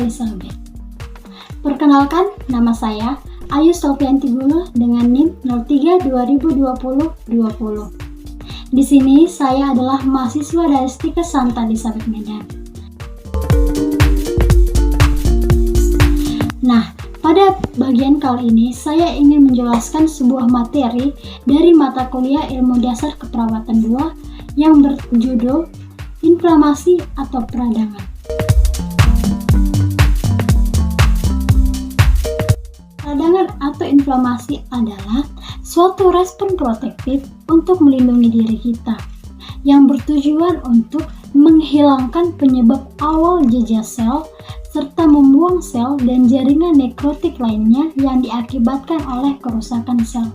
Elizabeth. Perkenalkan, nama saya Ayu Sofianti Gulu dengan NIM 03-2020-20. Di sini saya adalah mahasiswa dari Stikes Santa Elizabeth Medan. Nah, pada bagian kali ini saya ingin menjelaskan sebuah materi dari mata kuliah Ilmu Dasar Keperawatan 2 yang berjudul Inflamasi atau Peradangan. Peradangan atau inflamasi adalah suatu respon protektif untuk melindungi diri kita yang bertujuan untuk menghilangkan penyebab awal jejak sel serta membuang sel dan jaringan nekrotik lainnya yang diakibatkan oleh kerusakan sel.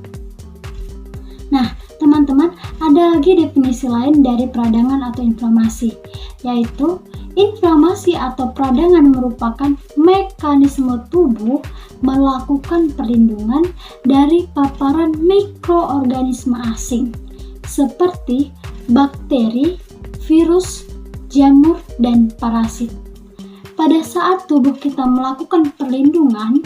Nah, teman-teman, ada lagi definisi lain dari peradangan atau inflamasi, yaitu inflamasi atau peradangan merupakan mekanisme tubuh melakukan perlindungan dari paparan mikroorganisme asing seperti bakteri, virus, jamur, dan parasit. Pada saat tubuh kita melakukan perlindungan,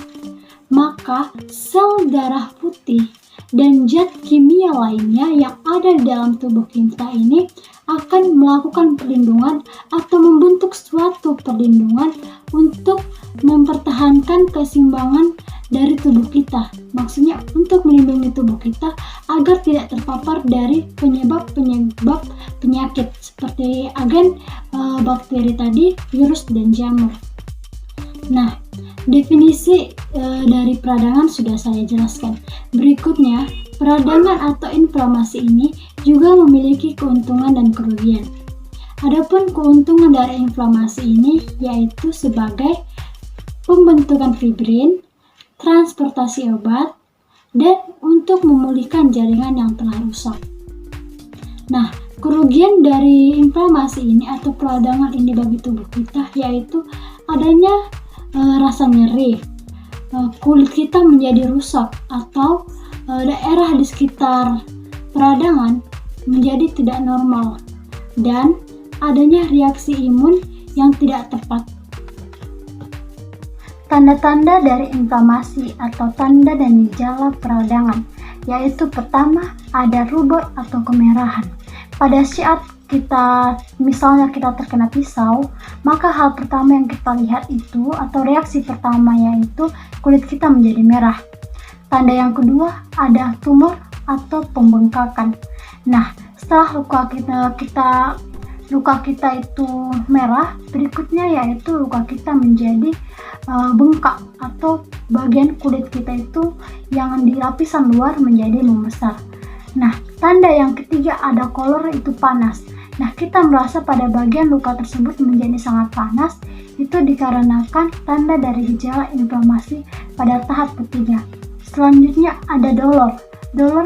maka sel darah putih dan zat kimia lainnya yang ada di dalam tubuh kita ini akan melakukan perlindungan atau membentuk suatu perlindungan untuk mempertahankan keseimbangan dari tubuh kita. Maksudnya untuk melindungi tubuh kita agar tidak terpapar dari penyebab-penyebab penyakit seperti agen bakteri tadi, virus, dan jamur. Nah, definisi dari peradangan sudah saya jelaskan. Berikutnya, peradangan atau inflamasi ini juga memiliki keuntungan dan kerugian. Adapun keuntungan dari inflamasi ini yaitu sebagai pembentukan fibrin, transportasi obat, dan untuk memulihkan jaringan yang telah rusak. Nah, kerugian dari inflamasi ini atau peradangan ini bagi tubuh kita yaitu adanya rasa nyeri, kulit kita menjadi rusak atau daerah di sekitar peradangan menjadi tidak normal dan adanya reaksi imun yang tidak tepat. Tanda-tanda dari inflamasi atau tanda dan gejala peradangan yaitu pertama ada rubor atau kemerahan. Pada saat misalnya kita terkena pisau, maka hal pertama yang kita lihat itu atau reaksi pertama yaitu kulit kita menjadi merah. Tanda yang kedua ada tumor atau pembengkakan. Nah, setelah luka kita itu merah, berikutnya yaitu luka kita menjadi bengkak atau bagian kulit kita itu yang di lapisan luar menjadi membesar. Nah, tanda yang ketiga ada kolor itu panas. Nah, kita merasa pada bagian luka tersebut menjadi sangat panas, itu dikarenakan tanda dari gejala inflamasi pada tahap ketiga. Selanjutnya ada dolor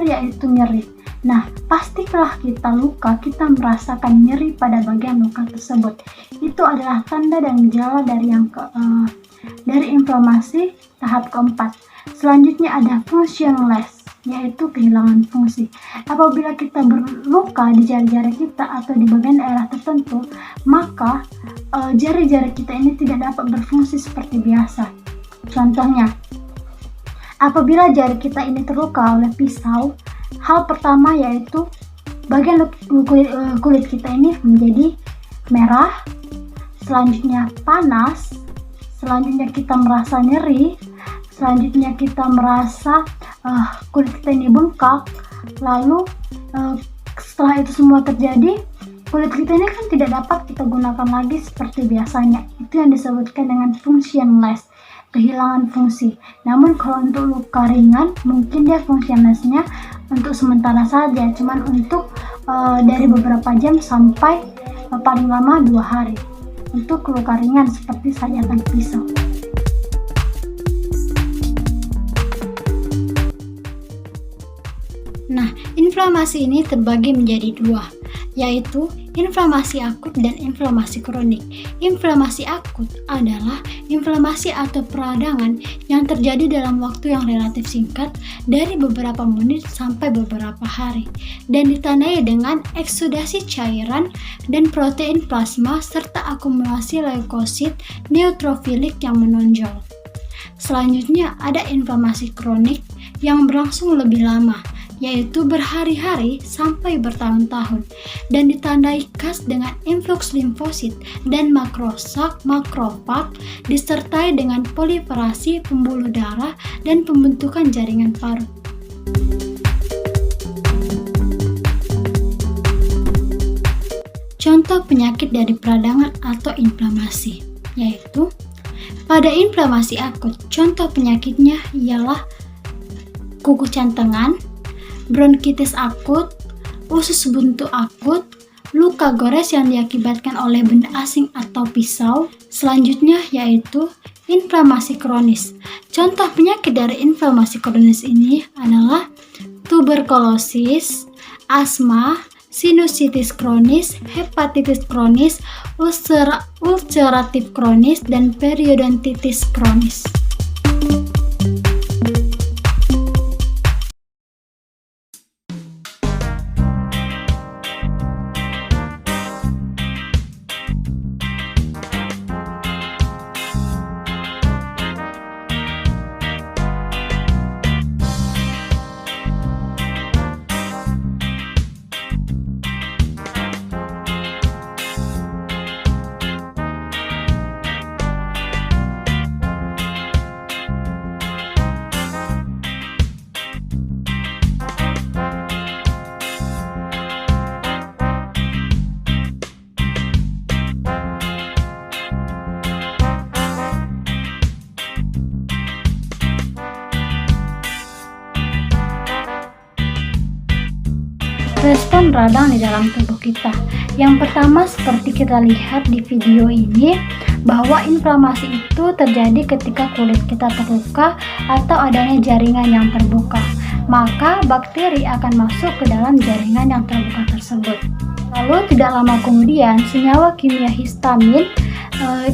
yaitu nyeri. Nah, pastilah kita luka, kita merasakan nyeri pada bagian luka tersebut. Itu adalah tanda dan gejala dari inflamasi tahap keempat. Selanjutnya ada functionless, yaitu kehilangan fungsi. Apabila kita berluka di jari-jari kita atau di bagian daerah tertentu, maka jari-jari kita ini tidak dapat berfungsi seperti biasa. Contohnya, apabila jari kita ini terluka oleh pisau, hal pertama yaitu bagian kulit kita ini menjadi merah, selanjutnya panas, selanjutnya kita merasa nyeri, selanjutnya kita merasa kulit kita ini bengkak. Lalu setelah itu semua terjadi, kulit kita ini kan tidak dapat kita gunakan lagi seperti biasanya. Itu yang disebutkan dengan functionless, kehilangan fungsi. Namun kalau untuk luka ringan, mungkin dia functionless-nya untuk sementara saja, cuman untuk dari beberapa jam sampai paling lama 2 hari. Untuk luka ringan seperti sayatan pisau. Nah, Inflamasi ini terbagi menjadi dua, yaitu inflamasi akut dan inflamasi kronik. Inflamasi akut adalah inflamasi atau peradangan yang terjadi dalam waktu yang relatif singkat dari beberapa menit sampai beberapa hari dan ditandai dengan eksudasi cairan dan protein plasma serta akumulasi leukosit neutrofilik yang menonjol. Selanjutnya ada inflamasi kronik yang berlangsung lebih lama, yaitu berhari-hari sampai bertahun-tahun dan ditandai khas dengan influks limfosit dan makrofag disertai dengan proliferasi pembuluh darah dan pembentukan jaringan parut. Contoh penyakit dari peradangan atau inflamasi, yaitu pada inflamasi akut, contoh penyakitnya ialah kuku cantengan, bronkitis akut, usus buntu akut, luka gores yang diakibatkan oleh benda asing atau pisau. Selanjutnya yaitu inflamasi kronis. Contoh penyakit dari inflamasi kronis ini adalah tuberkulosis, asma, sinusitis kronis, hepatitis kronis, ulceratif kronis, dan periodontitis kronis. Respon radang di dalam tubuh kita. Yang pertama, seperti kita lihat di video ini, bahwa inflamasi itu terjadi ketika kulit kita terluka atau adanya jaringan yang terbuka. Maka bakteri akan masuk ke dalam jaringan yang terbuka tersebut. Lalu tidak lama kemudian senyawa kimia histamin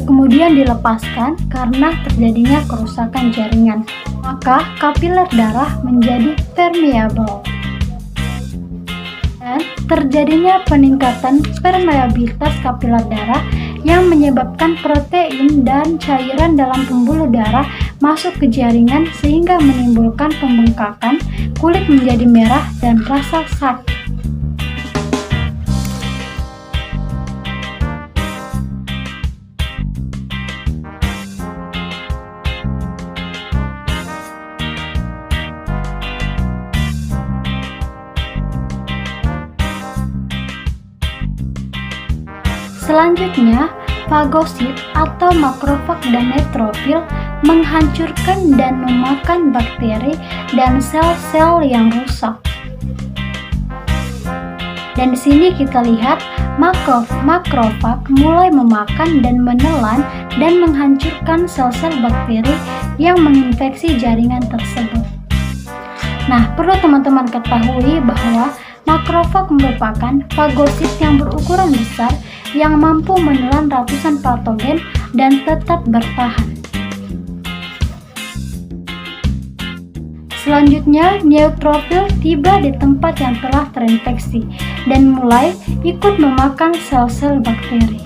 kemudian dilepaskan karena terjadinya kerusakan jaringan. Maka kapiler darah menjadi permeable. Dan terjadinya peningkatan permeabilitas kapiler darah yang menyebabkan protein dan cairan dalam pembuluh darah masuk ke jaringan sehingga menimbulkan pembengkakan, kulit menjadi merah dan rasa sakit. Selanjutnya, fagosit atau makrofag dan neutrofil menghancurkan dan memakan bakteri dan sel-sel yang rusak. Dan di sini kita lihat makrofag mulai memakan dan menelan dan menghancurkan sel-sel bakteri yang menginfeksi jaringan tersebut. Nah, perlu teman-teman ketahui bahwa makrofag merupakan fagosit yang berukuran besar yang mampu menelan ratusan patogen dan tetap bertahan. Selanjutnya, neutrofil tiba di tempat yang telah terinfeksi dan mulai ikut memakan sel-sel bakteri.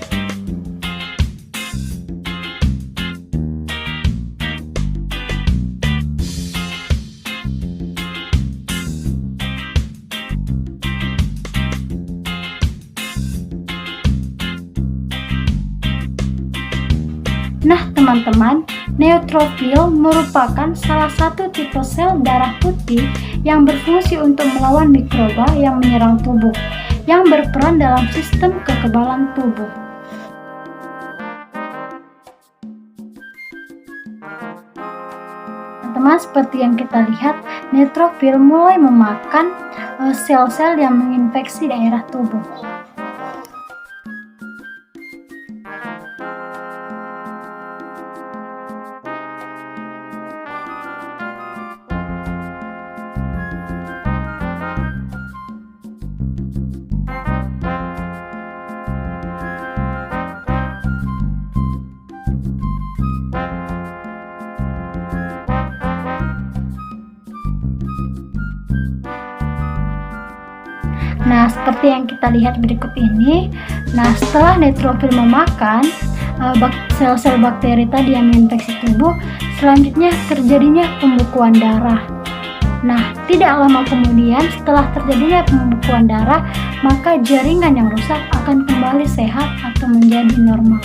Nah teman-teman, neutrofil merupakan salah satu tipe sel darah putih yang berfungsi untuk melawan mikroba yang menyerang tubuh, yang berperan dalam sistem kekebalan tubuh. Teman-teman, seperti yang kita lihat, neutrofil mulai memakan sel-sel yang menginfeksi daerah tubuh. seperti yang kita lihat berikut ini. Nah, setelah neutrofil memakan sel-sel bakteri tadi yang menginfeksi tubuh, selanjutnya terjadinya pembekuan darah. Nah, tidak lama kemudian setelah terjadinya pembekuan darah, maka jaringan yang rusak akan kembali sehat atau menjadi normal.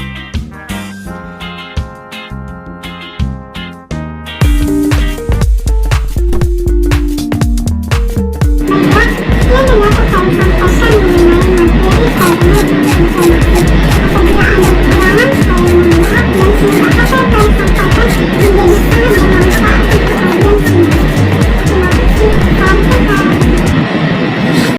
Ini mendapat alasan pasar mengenai materi karena informasi